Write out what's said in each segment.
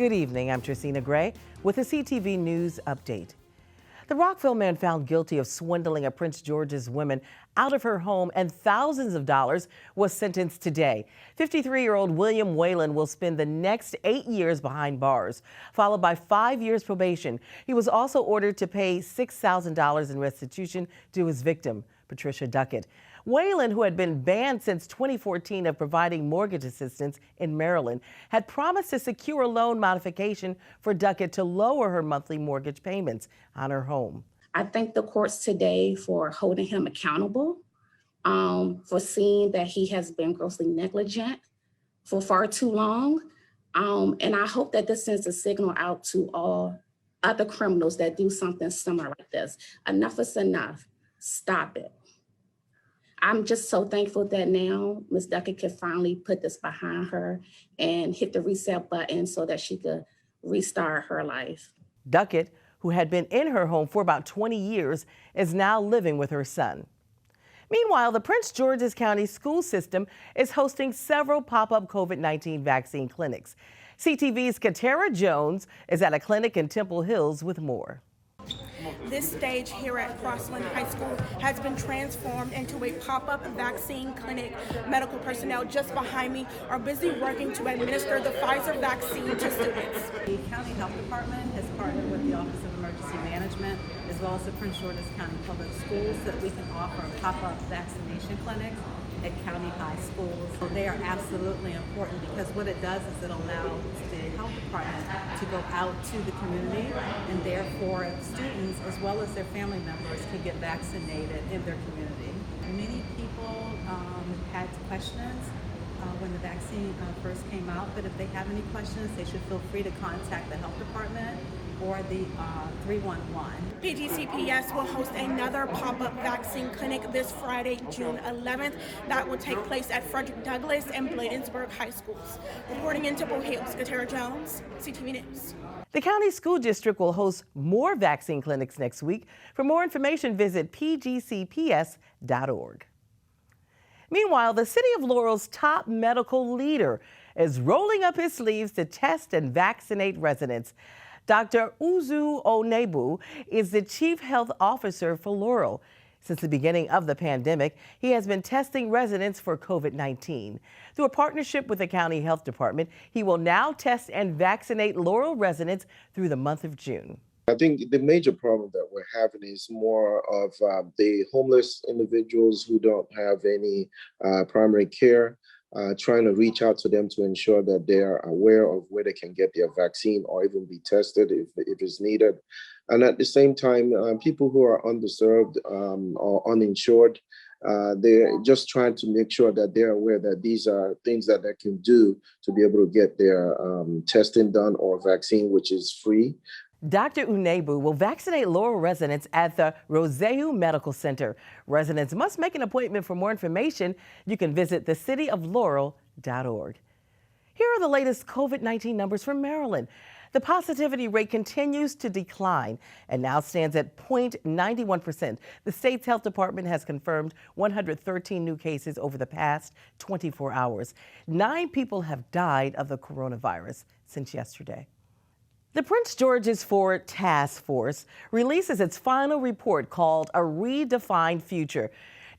Good evening, I'm Tracina Gray with a CTV News update. The Rockville man found guilty of swindling a Prince George's woman out of her home and thousands of dollars was sentenced today. 53-year-old William Whalen will spend the next 8 years behind bars, followed by 5 years probation. He was also ordered to pay $6,000 in restitution to his victim, Patricia Duckett. Whalen, who had been banned since 2014 of providing mortgage assistance in Maryland, had promised to secure a loan modification for Duckett to lower her monthly mortgage payments on her home. I thank the courts today for holding him accountable, for seeing that he has been grossly negligent for far too long. And I hope that this sends a signal out to all other criminals that do something similar like this. Enough is enough. Stop it. I'm just so thankful that now Ms. Duckett can finally put this behind her and hit the reset button so that she could restart her life. Duckett, who had been in her home for about 20 years, is now living with her son. Meanwhile, the Prince George's County school system is hosting several pop-up COVID-19 vaccine clinics. CTV's Katara Jones is at a clinic in Temple Hills with more. This stage here at Crossland High School has been transformed into a pop-up vaccine clinic. Medical personnel just behind me are busy working to administer the Pfizer vaccine to students. The County Health Department has partnered with the Office of Emergency Management as well as the Prince George's County Public Schools so that we can offer pop-up vaccination clinics at county high schools. So they are absolutely important because what it does is it allows the health department to go out to the community, and therefore students as well as their family members can get vaccinated in their community. Many people had questions when the vaccine first came out, but if they have any questions, they should feel free to contact the health department or the 311. PGCTV will host another pop-up vaccine clinic this Friday, June 11th. That will take place at Frederick Douglass and Bladensburg High Schools. Reporting in Temple Hills, Katara Jones, CTV News. The county school district will host more vaccine clinics next week. For more information, visit pgcps.org. Meanwhile, the city of Laurel's top medical leader is rolling up his sleeves to test and vaccinate residents. Dr. Uzu Onebu is the Chief Health Officer for Laurel. Since the beginning of the pandemic, he has been testing residents for COVID-19. Through a partnership with the County Health Department, he will now test and vaccinate Laurel residents through the month of June. I think the major problem that we're having is more of the homeless individuals who don't have any primary care. Trying to reach out to them to ensure that they are aware of where they can get their vaccine or even be tested if it's needed. And at the same time, people who are underserved or uninsured, they're just trying to make sure that they're aware that these are things that they can do to be able to get their testing done or vaccine, which is free. Dr. Unebu will vaccinate Laurel residents at the Roseu Medical Center. Residents must make an appointment. For more information, you can visit thecityoflaurel.org. Here are the latest COVID-19 numbers from Maryland. The positivity rate continues to decline and now stands at 0.91%. The state's health department has confirmed 113 new cases over the past 24 hours. 9 people have died of the coronavirus since yesterday. The Prince George's Ford Task Force releases its final report called A Redefined Future.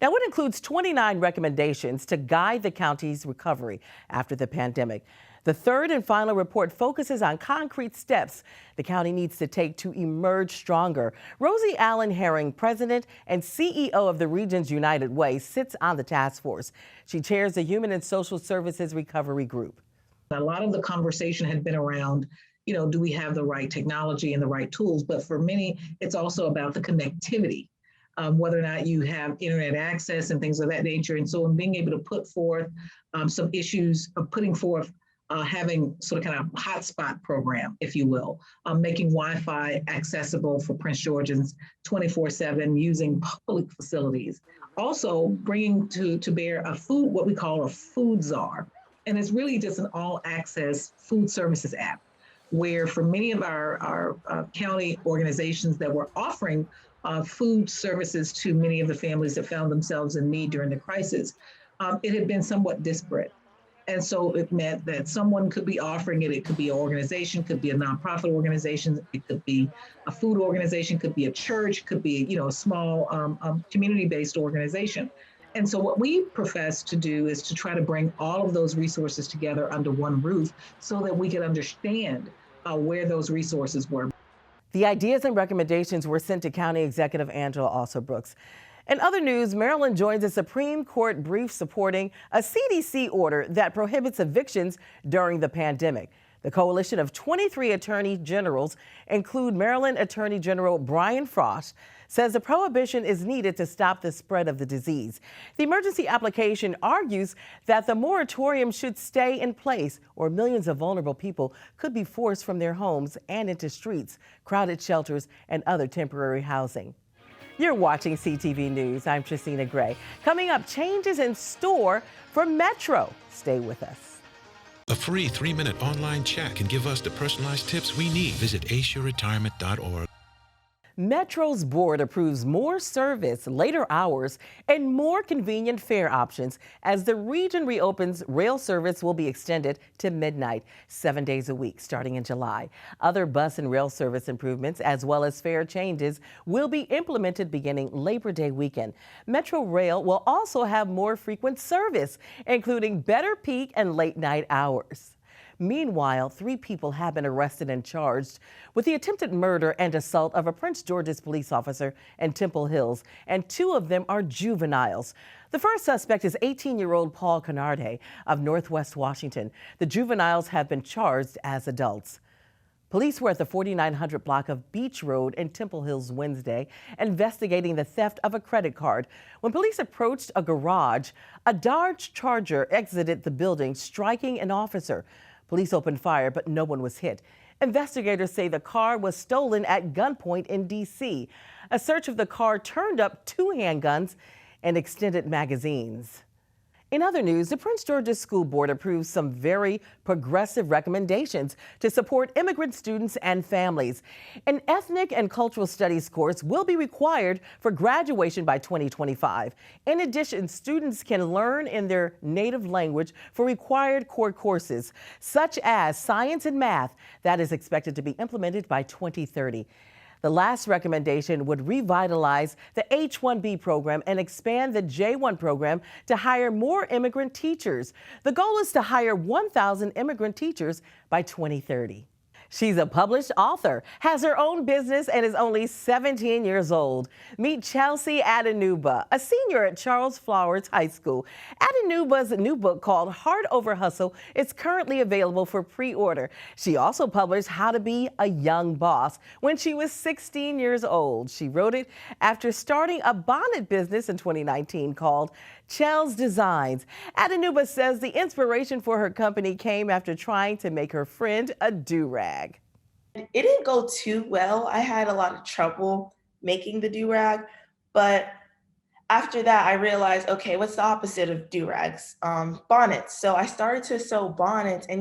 Now, it includes 29 recommendations to guide the county's recovery after the pandemic. The third and final report focuses on concrete steps the county needs to take to emerge stronger. Rosie Allen Herring, president and CEO of the Regions United Way, sits on the task force. She chairs the Human and Social Services Recovery Group. A lot of the conversation had been around, do we have the right technology and the right tools? But for many, it's also about the connectivity, whether or not you have internet access and things of that nature. And so in being able to put forth some issues of putting forth having sort of kind of hotspot program, if you will, making Wi-Fi accessible for Prince Georgians 24/7 using public facilities. Also bringing to bear what we call a food czar. And it's really just an all access food services app, where for many of our county organizations that were offering food services to many of the families that found themselves in need during the crisis, it had been somewhat disparate. And so it meant that someone could be offering it. It could be an organization, could be a nonprofit organization, it could be a food organization, could be a church, could be, a small community-based organization. And so what we profess to do is to try to bring all of those resources together under one roof so that we can understand where those resources were. The ideas and recommendations were sent to County Executive Angela Alsobrooks. In other news, Maryland joins a Supreme Court brief supporting a CDC order that prohibits evictions during the pandemic. The coalition of 23 attorney generals include Maryland Attorney General Brian Frost, says the prohibition is needed to stop the spread of the disease. The emergency application argues that the moratorium should stay in place, or millions of vulnerable people could be forced from their homes and into streets, crowded shelters, and other temporary housing. You're watching CTV News. I'm Tracina Gray. Coming up, changes in store for Metro. Stay with us. A free 3-minute online chat can give us the personalized tips we need. Visit aceyourretirement.org. Metro's board approves more service, later hours, and more convenient fare options. As the region reopens, rail service will be extended to midnight, 7 days a week, starting in July. Other bus and rail service improvements, as well as fare changes, will be implemented beginning Labor Day weekend. Metro Rail will also have more frequent service, including better peak and late night hours. Meanwhile, 3 people have been arrested and charged with the attempted murder and assault of a Prince George's police officer in Temple Hills, and 2 of them are juveniles. The first suspect is 18-year-old Paul Canarde of Northwest Washington. The juveniles have been charged as adults. Police were at the 4900 block of Beach Road in Temple Hills Wednesday, investigating the theft of a credit card. When police approached a garage, a Dodge Charger exited the building, striking an officer. Police opened fire, but no one was hit. Investigators say the car was stolen at gunpoint in D.C. A search of the car turned up 2 handguns and extended magazines. In other news, the Prince George's School Board approved some very progressive recommendations to support immigrant students and families. An ethnic and cultural studies course will be required for graduation by 2025. In addition, students can learn in their native language for required core courses, such as science and math, that is expected to be implemented by 2030. The last recommendation would revitalize the H-1B program and expand the J-1 program to hire more immigrant teachers. The goal is to hire 1,000 immigrant teachers by 2030. She's a published author, has her own business, and is only 17 years old. Meet Chelsea Adenuba, a senior at Charles Flowers High School. Adenuba's new book called Heart Over Hustle is currently available for pre-order. She also published How to Be a Young Boss when she was 16 years old. She wrote it after starting a bonnet business in 2019 called Chell's Designs. Adenuba says the inspiration for her company came after trying to make her friend a do-rag. It didn't go too well. I had a lot of trouble making the do-rag, but after that, I realized, okay, what's the opposite of do-rags? Bonnets. So I started to sew bonnets, and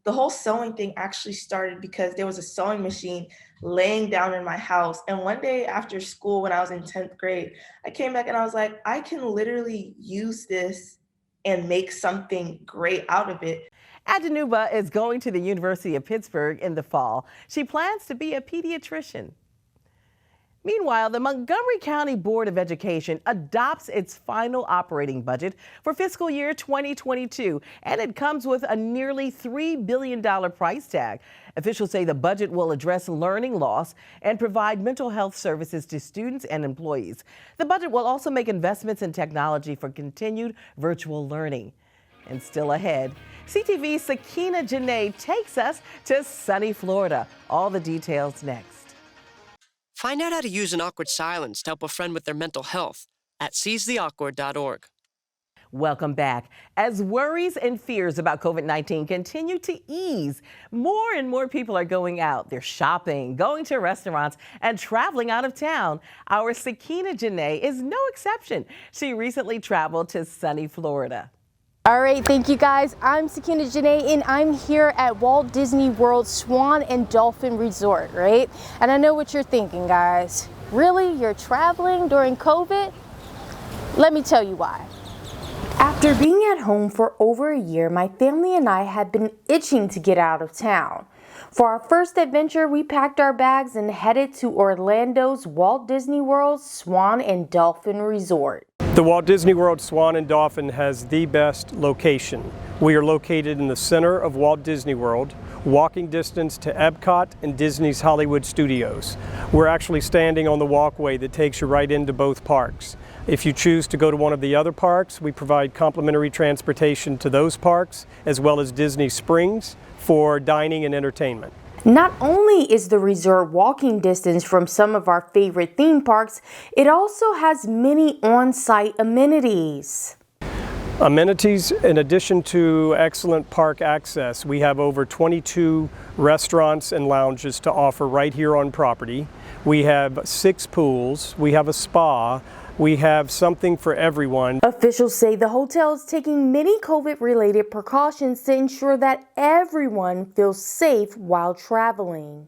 the whole sewing thing actually started because there was a sewing machine laying down in my house. And one day after school, when I was in 10th grade, I came back and I was like, I can literally use this and make something great out of it. Adenuba is going to the University of Pittsburgh in the fall. She plans to be a pediatrician. Meanwhile, the Montgomery County Board of Education adopts its final operating budget for fiscal year 2022, and it comes with a nearly $3 billion price tag. Officials say the budget will address learning loss and provide mental health services to students and employees. The budget will also make investments in technology for continued virtual learning. And still ahead, CTV's Sakina Janae takes us to sunny Florida. All the details next. Find out how to use an awkward silence to help a friend with their mental health at seizetheawkward.org. Welcome back. As worries and fears about COVID-19 continue to ease, more and more people are going out. They're shopping, going to restaurants, and traveling out of town. Our Sakina Janae is no exception. She recently traveled to sunny Florida. All right, thank you guys. I'm Sakina Janae, and I'm here at Walt Disney World Swan and Dolphin Resort, right? And I know what you're thinking, guys. Really? You're traveling during COVID? Let me tell you why. After being at home for over a year, my family and I had been itching to get out of town. For our first adventure, we packed our bags and headed to Orlando's Walt Disney World Swan and Dolphin Resort. The Walt Disney World Swan and Dolphin has the best location. We are located in the center of Walt Disney World, walking distance to Epcot and Disney's Hollywood Studios. We're actually standing on the walkway that takes you right into both parks. If you choose to go to one of the other parks, we provide complimentary transportation to those parks, as well as Disney Springs for dining and entertainment. Not only is the resort walking distance from some of our favorite theme parks, it also has many on-site amenities. Amenities, in addition to excellent park access, we have over 22 restaurants and lounges to offer right here on property. We have 6 pools, we have a spa, we have something for everyone. Officials say the hotel is taking many COVID-related precautions to ensure that everyone feels safe while traveling.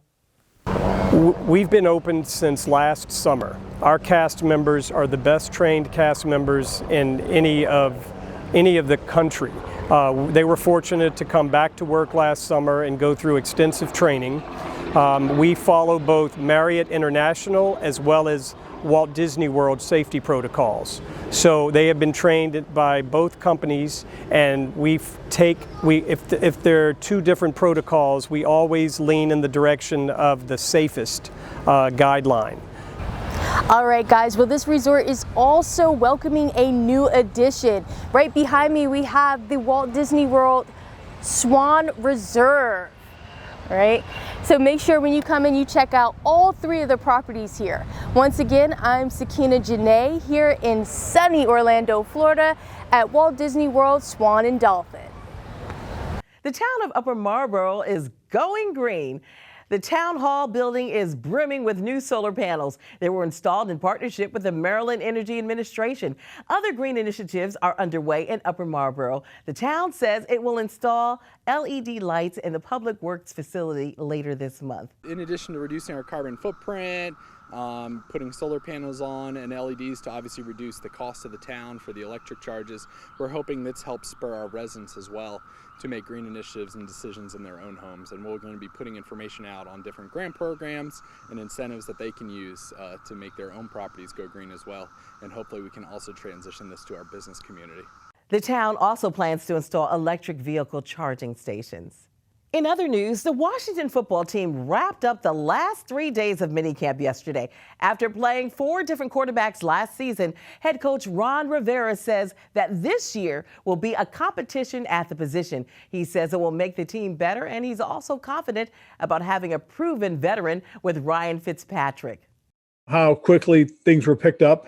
We've been open since last summer. Our cast members are the best trained cast members in any of the country. They were fortunate to come back to work last summer and go through extensive training. We follow both Marriott International as well as Walt Disney World safety protocols. So they have been trained by both companies, and if there are 2 different protocols, we always lean in the direction of the safest guideline. All right, guys, well, this resort is also welcoming a new addition. Right behind me, we have the Walt Disney World Swan Reserve, right? So make sure when you come in, you check out all 3 of the properties here. Once again, I'm Sakina Janae here in sunny Orlando, Florida at Walt Disney World Swan and Dolphin. The town of Upper Marlboro is going green. The town hall building is brimming with new solar panels. They were installed in partnership with the Maryland Energy Administration. Other green initiatives are underway in Upper Marlboro. The town says it will install LED lights in the Public Works facility later this month. In addition to reducing our carbon footprint, putting solar panels on and LEDs to obviously reduce the cost of the town for the electric charges, we're hoping this helps spur our residents as well to make green initiatives and decisions in their own homes. And we're going to be putting information out on different grant programs and incentives that they can use to make their own properties go green as well. And hopefully we can also transition this to our business community. The town also plans to install electric vehicle charging stations. In other news, the Washington football team wrapped up the last 3 days of minicamp yesterday. After playing 4 different quarterbacks last season, head coach Ron Rivera says that this year will be a competition at the position. He says it will make the team better, and he's also confident about having a proven veteran with Ryan Fitzpatrick. How quickly things were picked up,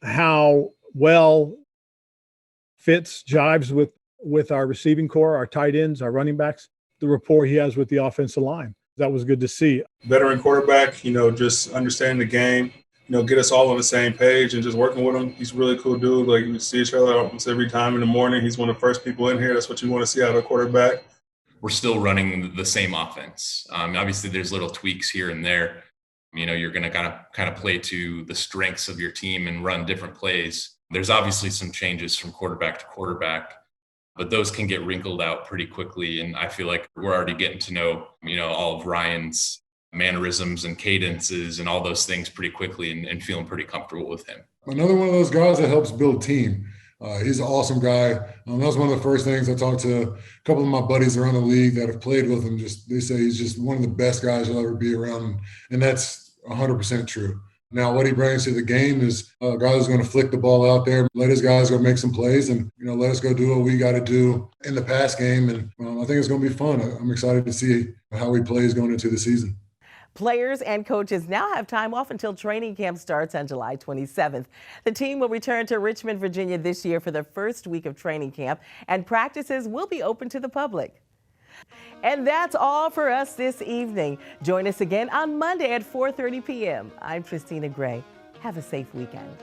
how well Fitz jives with our receiving core, our tight ends, our running backs, the rapport he has with the offensive line. That was good to see. Veteran quarterback, just understanding the game, get us all on the same page and just working with him. He's a really cool dude. Like, we see each other almost every time in the morning. He's one of the first people in here. That's what you want to see out of a quarterback. We're still running the same offense. Obviously, there's little tweaks here and there. You're going to kind of play to the strengths of your team and run different plays. There's obviously some changes from quarterback to quarterback, but those can get wrinkled out pretty quickly. And I feel like we're already getting to know, all of Ryan's mannerisms and cadences and all those things pretty quickly and feeling pretty comfortable with him. Another one of those guys that helps build team. He's an awesome guy. That's one of the first things I talked to a couple of my buddies around the league that have played with him. They say he's just one of the best guys you'll ever be around. And that's 100% true. Now, what he brings to the game is a guy who's going to flick the ball out there, let his guys go make some plays, and let us go do what we got to do in the pass game. And I think it's going to be fun. I'm excited to see how he plays going into the season. Players and coaches now have time off until training camp starts on July 27th. The team will return to Richmond, Virginia this year for the first week of training camp, and practices will be open to the public. And that's all for us this evening. Join us again on Monday at 4:30 p.m. I'm Christina Gray. Have a safe weekend.